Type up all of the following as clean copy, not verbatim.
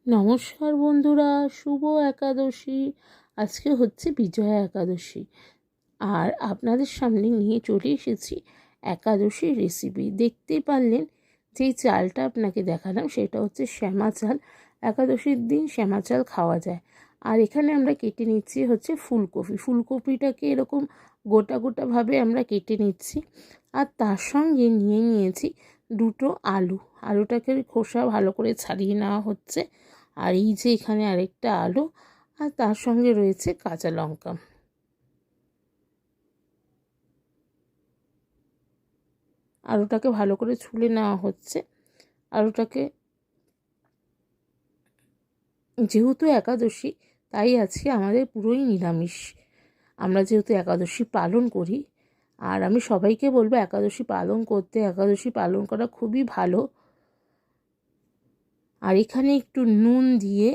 নমস্কার বন্ধুরা, শুভ একাদশী। আজকে হচ্ছে বিজয়া একাদশী, আর আপনাদের সামনে নিয়ে চলে এসেছি একাদশীর রেসিপি। দেখতেই পারলেন যেই চালটা আপনাকে দেখালাম সেটা হচ্ছে শ্যামা চাল। একাদশীর দিন শ্যামা চাল খাওয়া যায়। আর এখানে আমরা কেটে নিচ্ছি হচ্ছে ফুলকপিটাকে এরকম গোটা গোটাভাবে আমরা কেটে নিচ্ছি। আর তার সঙ্গে নিয়েছি দুটো আলুটাকে খোসা ভালো করে ছাড়িয়ে নেওয়া হচ্ছে। আর এই যে এখানে আরেকটা আলু, আর তার সঙ্গে রয়েছে কাঁচা লঙ্কা। আলুটাকে ভালো করে ছুলে নেওয়া হচ্ছে। আলুটাকে, যেহেতু একাদশী তাই আজকে আমাদের পুরোই নিরামিষ। আমরা যেহেতু একাদশী পালন করি, আর আমি সবাইকে বলবো একাদশী পালন করতে। একাদশী পালন করা খুবই ভালো। আর এখানে একটু নুন দিয়ে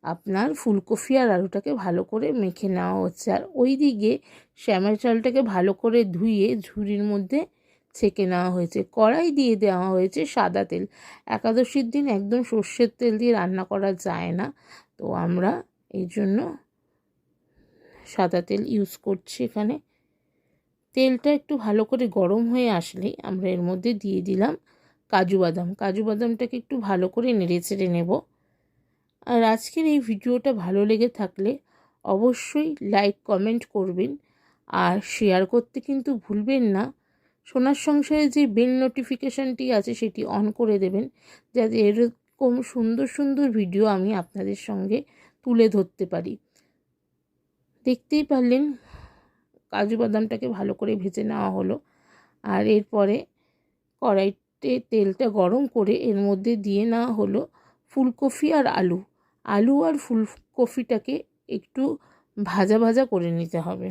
আপনার ফুলকপি আর আলুটাকে ভালো করে মেখে নেওয়া হচ্ছে। আর ওই দিকে শ্যামা চালটাকে ভালো করে ধুয়ে ঝুড়ির মধ্যে ছেঁকে নেওয়া হয়েছে। কড়াই দিয়ে দেওয়া হয়েছে সাদা তেল। একাদশীর দিন একদম সর্ষের তেল দিয়ে রান্না করা যায় না, তো আমরা এই জন্য সাদা তেল ইউজ করছি এখানে। তেলটা একটু ভালো করে গরম হয়ে আসলেই আমরা এর মধ্যে দিয়ে দিলাম কাজু বাদামটাকে একটু ভালো করে নেড়ে চেড়ে নেব। আর আজকের এই ভিডিওটা ভালো লেগে থাকলে অবশ্যই লাইক কমেন্ট করবেন, আর শেয়ার করতে কিন্তু ভুলবেন না। সোনার সংসারে যে বেল নোটিফিকেশানটি আছে সেটি অন করে দেবেন, যাতে এরকম সুন্দর সুন্দর ভিডিও আমি আপনাদের সঙ্গে তুলে ধরতে পারি। দেখতেই পারলেন কাজু বাদামটাকে ভালো করে ভেজে নেওয়া হলো। আর এরপরে কড়াইতে তেলটা গরম করে এর মধ্যে দিয়ে নেওয়া হলো ফুলকপি আর আলু আর ফুলকপিটাকে একটু ভাজা ভাজা করে নিতে হবে।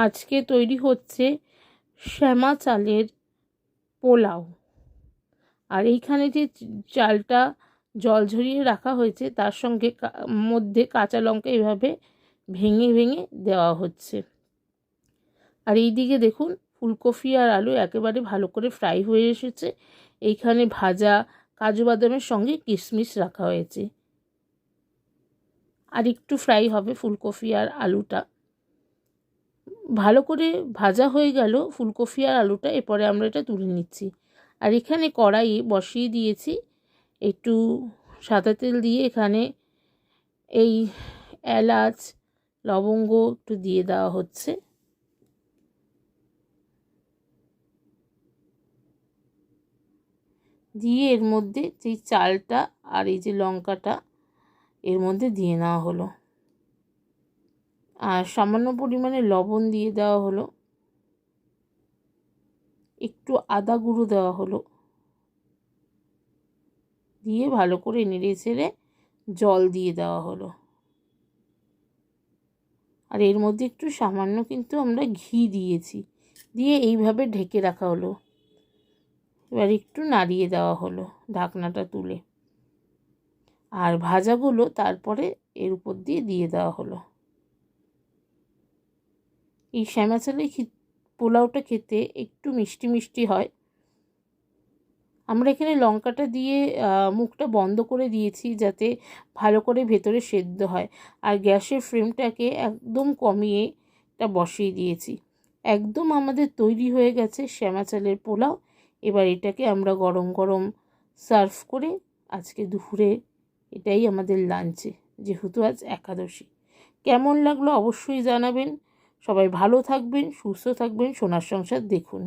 আজকে তৈরি হচ্ছে শ্যামা চালের পোলাও। আর এইখানে যে চালটা জল ঝরিয়ে রাখা হয়েছে তার সঙ্গে মধ্যে কাঁচা লঙ্কা এভাবে ভেঙে ভেঙে দেওয়া হচ্ছে। আর এই দিকে দেখুন ফুলকপি আর আলু একেবারে ভালো করে ফ্রাই হয়ে এসেছে। এইখানে ভাজা কাজু বাদামের সঙ্গে কিশমিশ রাখা হয়েছে। আর একটু ফ্রাই হবে ফুলকপি আর আলুটা। ভালো করে ভাজা হয়ে গেল ফুলকপি আর আলুটা। এরপরে আমরা এটা তুলে নিচ্ছি। আর এখানে কড়াইয়ে বসিয়ে দিয়েছি একটু সাদা তেল দিয়ে। এখানে এই এলাচ লবঙ্গ একটু দিয়ে দেওয়া হচ্ছে। দিয়ে এর মধ্যে যেই চালটা আর এই যে লঙ্কাটা এর মধ্যে দিয়ে নেওয়া হলো। আর সামান্য পরিমাণে লবণ দিয়ে দেওয়া হলো। একটু আদা গুঁড়ো দেওয়া হলো। দিয়ে ভালো করে নেড়ে চেড়ে জল দিয়ে দেওয়া হলো। আর এর মধ্যে একটু সামান্য কিন্তু আমরা ঘি দিয়েছি। দিয়ে এইভাবে ঢেকে রাখা হলো। এবার একটু নাড়িয়ে দেওয়া হলো ঢাকনাটা তুলে। আর ভাজাগুলো তারপরে এর উপর দিয়ে দেওয়া হলো। এই শ্যামা চালের পোলাওটা খেতে একটু মিষ্টি মিষ্টি হয়। আমরা এখানে লঙ্কাটা দিয়ে মুখটা বন্ধ করে দিয়েছি যাতে ভালো করে ভেতরে সেদ্ধ হয়। আর গ্যাসের ফ্লেমটাকে একদম কমিয়ে এটা বসিয়ে দিয়েছি। একদম আমাদের তৈরি হয়ে গেছে শ্যামা চালের পোলাও। এবার এটাকে আমরা গরম গরম সার্ভ করে আজকে দুপুরে এটাই আমাদের লাঞ্চে, যেহেতু আজ একাদশী। কেমন লাগলো অবশ্যই জানাবেন। সবাই ভালো থাকবেন, সুস্থ থাকবেন। সোনার সংসার দেখুন।